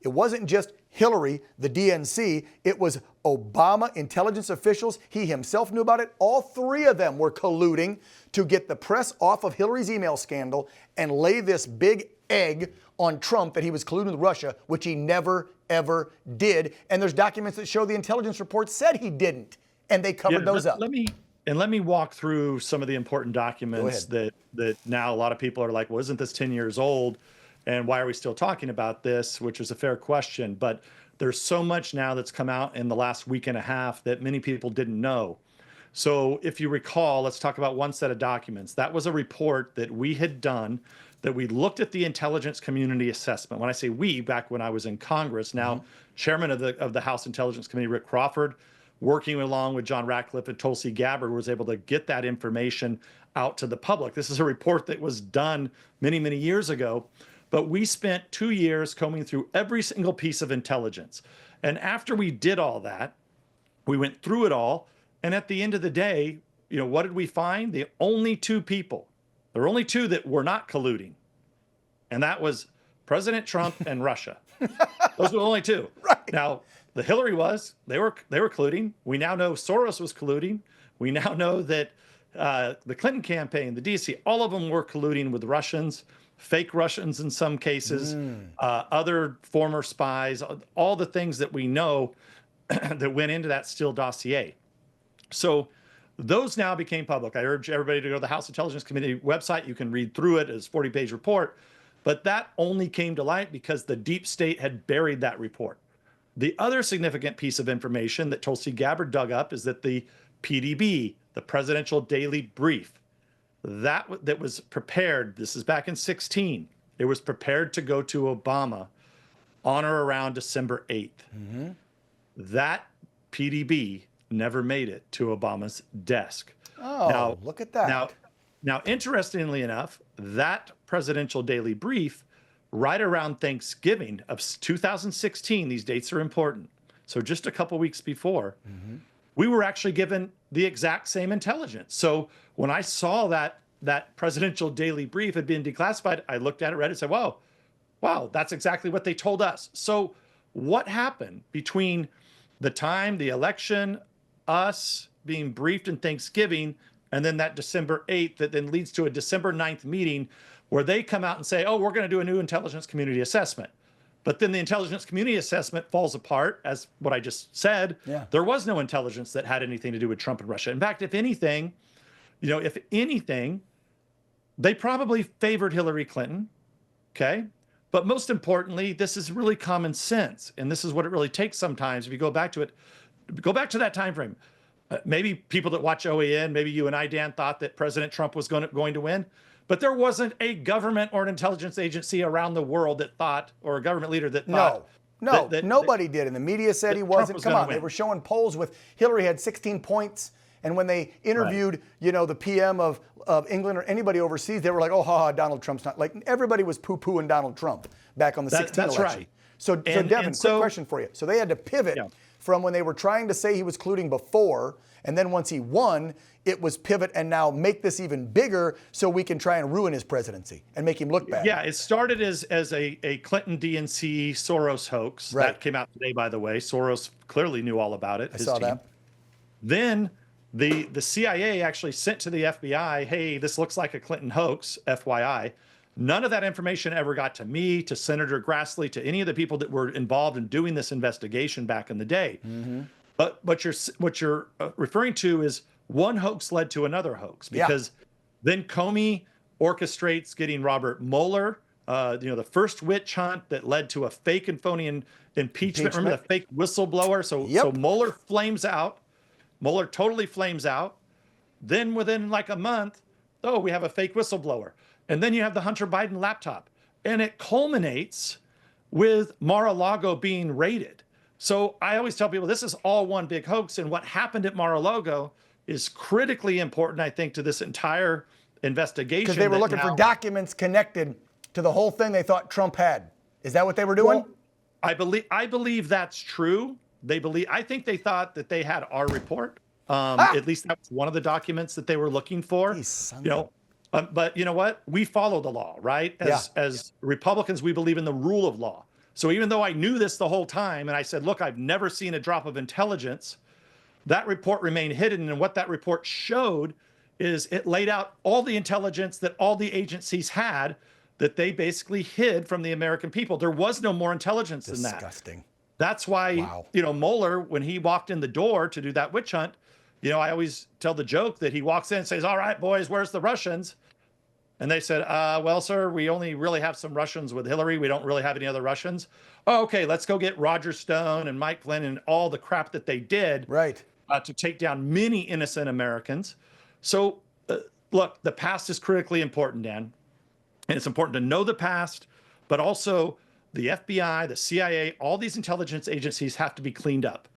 it wasn't just Hillary, the DNC, it was Obama intelligence officials. He himself knew about it. All three of them were colluding to get the press off of Hillary's email scandal and lay this big egg on Trump that he was colluding with Russia, which he never, ever did. And there's documents that show the intelligence report said he didn't, and they covered those up. Let me walk through some of the important documents that now a lot of people are like, well, isn't this 10 years old? And why are we still talking about this? Which is a fair question. But there's so much now that's come out in the last week and a half that many people didn't know. So if you recall, let's talk about one set of documents. That was a report that we had done, that we looked at the intelligence community assessment. When I say we, back when I was in Congress, now chairman of the House Intelligence Committee, Rick Crawford, working along with John Ratcliffe and Tulsi Gabbard, was able to get that information out to the public. This is a report that was done many, many years ago, but we spent 2 years combing through every single piece of intelligence. And after we did all that, we went through it all. And at the end of the day, you know, what did we find? The only two people, there were only two that were not colluding. And that was President Trump and Russia. Those were the only two. Right. Now, the Hillary they were colluding. We now know Soros was colluding. We now know that the Clinton campaign, the DNC, all of them were colluding with Russians, fake Russians in some cases, other former spies, all the things that we know that went into that Steele dossier. So those now became public. I urge everybody to go to the House Intelligence Committee website. You can read through it. It's a 40-page report. But that only came to light because the deep state had buried that report. The other significant piece of information that Tulsi Gabbard dug up is that the PDB, the Presidential Daily Brief, that was prepared, this is back in 2016, it was prepared to go to Obama on or around December 8th. That PDB never made it to Obama's desk. Oh, now, look at that. Now, interestingly enough, that Presidential Daily Brief, right around Thanksgiving of 2016, these dates are important, so just a couple weeks before, we were actually given the exact same intelligence. So when I saw that Presidential Daily Brief had been declassified, I looked at it, read it, and said, wow, that's exactly what they told us. So what happened between the time, the election, us being briefed in Thanksgiving, and then that December 8th that then leads to a December 9th meeting where they come out and say, oh, we're going to do a new intelligence community assessment. But then the intelligence community assessment falls apart, as what I just said. There was no intelligence that had anything to do with Trump and Russia. In fact, if anything, they probably favored Hillary Clinton, okay? But most importantly, this is really common sense. And this is what it really takes sometimes. If you go back to it, go back to that time frame. Maybe people that watch OAN, maybe you and I, Dan, thought that President Trump was going to win. But there wasn't a government or an intelligence agency around the world that thought, or a government leader that thought. No, nobody did. And the media said he wasn't. Come on, they were showing polls with Hillary had 16 points. And when they interviewed, the PM of England or anybody overseas, they were like, oh, Donald Trump's not. Like, everybody was poo-pooing Donald Trump back on the 16 election. That's right. So Devin, quick question for you. So they had to pivot from when they were trying to say he was colluding before, and then once he won, it was pivot and now make this even bigger so we can try and ruin his presidency and make him look bad. Yeah, it started as a Clinton DNC Soros hoax. Right. That came out today, by the way. Soros clearly knew all about it. I saw that. Then the CIA actually sent to the FBI, hey, this looks like a Clinton hoax, FYI. None of that information ever got to me, to Senator Grassley, to any of the people that were involved in doing this investigation back in the day. But what you're referring to is one hoax led to another hoax, because then Comey orchestrates getting Robert Mueller, the first witch hunt that led to a fake and phony impeachment. Remember the fake whistleblower? So Mueller flames out. Mueller totally flames out. Then within like a month, we have a fake whistleblower. And then you have the Hunter Biden laptop. And it culminates with Mar-a-Lago being raided. So I always tell people this is all one big hoax. And what happened at Mar-a-Lago is critically important, I think, to this entire investigation. Because they were looking for documents connected to the whole thing they thought Trump had. Is that what they were doing? Well, I believe that's true. I think they thought that they had our report. At least that's one of the documents that they were looking for. But you know what? We follow the law, right? As Republicans, we believe in the rule of law. So even though I knew this the whole time, and I said, look, I've never seen a drop of intelligence, that report remained hidden. And what that report showed is it laid out all the intelligence that all the agencies had that they basically hid from the American people. There was no more intelligence than that. Disgusting. That's why, Mueller, when he walked in the door to do that witch hunt, I always tell the joke that he walks in and says, all right, boys, where's the Russians? And they said, well, sir, we only really have some Russians with Hillary. We don't really have any other Russians. Oh, okay, let's go get Roger Stone and Mike Flynn and all the crap that they did to take down many innocent Americans. So, look, the past is critically important, Dan. And it's important to know the past, but also the FBI, the CIA, all these intelligence agencies have to be cleaned up.